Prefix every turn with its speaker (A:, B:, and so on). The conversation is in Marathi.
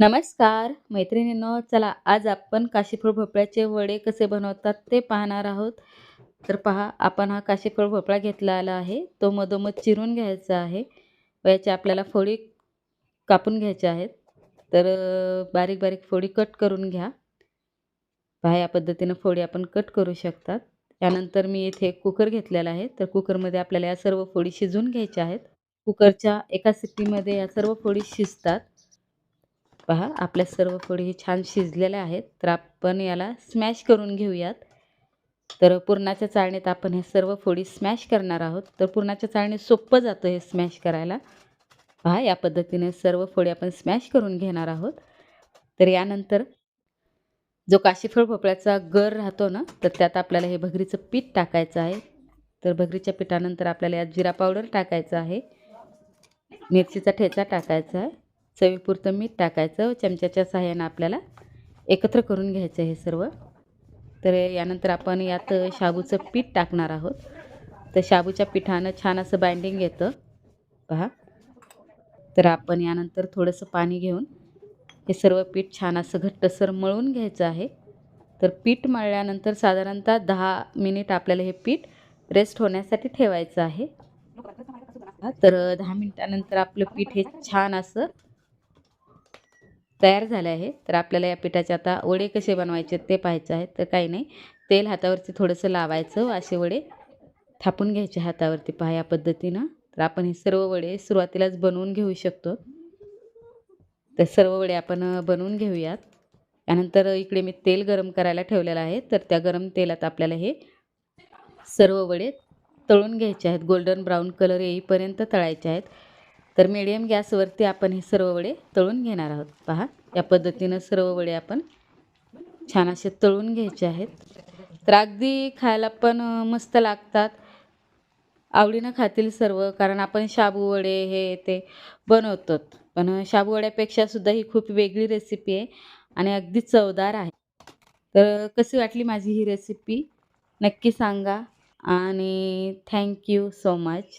A: नमस्कार मैत्रिणींनो, चला आज आपण काशीफळ भोपळ्याचे वडे कसे बनवतात ते पाहणार आहोत. तर पहा, आपण हा काशीफळ भोपळा घेतलेला आहे. तो मधोमध चिरून घ्यायचा आहे व याच्या आपल्याला फोडी कापून घ्यायच्या आहेत. तर बारीक बारीक फोडी कट करून घ्या. पहा, या पद्धतीनं फोडी आपण कट करू शकतात. त्यानंतर मी इथे कुकर घेतलेला आहे. तर कुकरमध्ये आपल्याला या सर्व फोडी शिजवून घ्यायच्या आहेत. कुकरच्या एका शिट्टीमध्ये या सर्व फोडी शिजतात. पहा, आपल्या सर्व फोडी हे छान शिजलेल्या आहेत. तर आपण याला स्मॅश करून घेऊयात. तर पुरणाच्या चाळणीत आपण हे सर्व फोडी स्मॅश करणार आहोत. तर पुरणाच्या चाळणीत सोपं जातं हे स्मॅश करायला. पहा, या पद्धतीने सर्व फोडी आपण स्मॅश करून घेणार आहोत. तर यानंतर जो काशीफळ भोपळ्याचा गर राहतो ना, तर त्यात आपल्याला हे भगरीचं पीठ टाकायचं आहे. तर भगरीच्या पिठानंतर आपल्याला यात जिरा पावडर टाकायचं आहे. मिरचीचा ठेचा टाकायचा आहे. चवीपुरतं मीठ टाकायचं. चमच्याच्या सहाय्यानं आपल्याला एकत्र करून घ्यायचं हे सर्व. तर यानंतर आपण यात शाबूचं पीठ टाकणार आहोत. तर शाबूच्या पिठानं छान असं बाइंडिंग येतं. पहा, तर आपण यानंतर थोडंसं पाणी घेऊन हे सर्व पीठ छान असं घट्टसर मळून घ्यायचं आहे. तर पीठ मळल्यानंतर साधारणतः 10 मिनिट आपल्याला हे पीठ रेस्ट होण्यासाठी ठेवायचं आहे. तर 10 मिनिटानंतर आपलं पीठ हे छान असं तयार झालं आहे. तर आपल्याला या पिठाचे आता वडे कसे बनवायचे ते पाहायचे आहेत. तर काही नाही, तेल हातावरती थोडंसं लावायचं व असे वडे थापून घ्यायचे हातावरती. पहा, या पद्धतीनं. तर आपण हे सर्व वडे सुरुवातीलाच बनवून घेऊ शकतो. तर सर्व वडे आपण बनवून घेऊयात. त्यानंतर इकडे मी तेल गरम करायला ठेवलेलं आहे. तर त्या गरम तेलात आपल्याला हे सर्व वडे तळून घ्यायचे आहेत. गोल्डन ब्राऊन कलर येईपर्यंत तळायचे आहेत. तर मीडियम गॅसवरती आपण हे सर्व वडे तळून घेणार आहोत. पहा, या पद्धतीनं सर्व वडे आपण छान असे तळून घ्यायचे आहेत. तर अगदी खायला पण मस्त लागतात. आवडीनं खातील सर्व, कारण आपण शाबू वडे हे ते बनवतो. पण शाबू वड्यापेक्षा सुद्धा ही खूप वेगळी रेसिपी आहे आणि अगदी चवदार आहे. तर कशी वाटली माझी ही रेसिपी नक्की सांगा आणि थँक यू सो मच.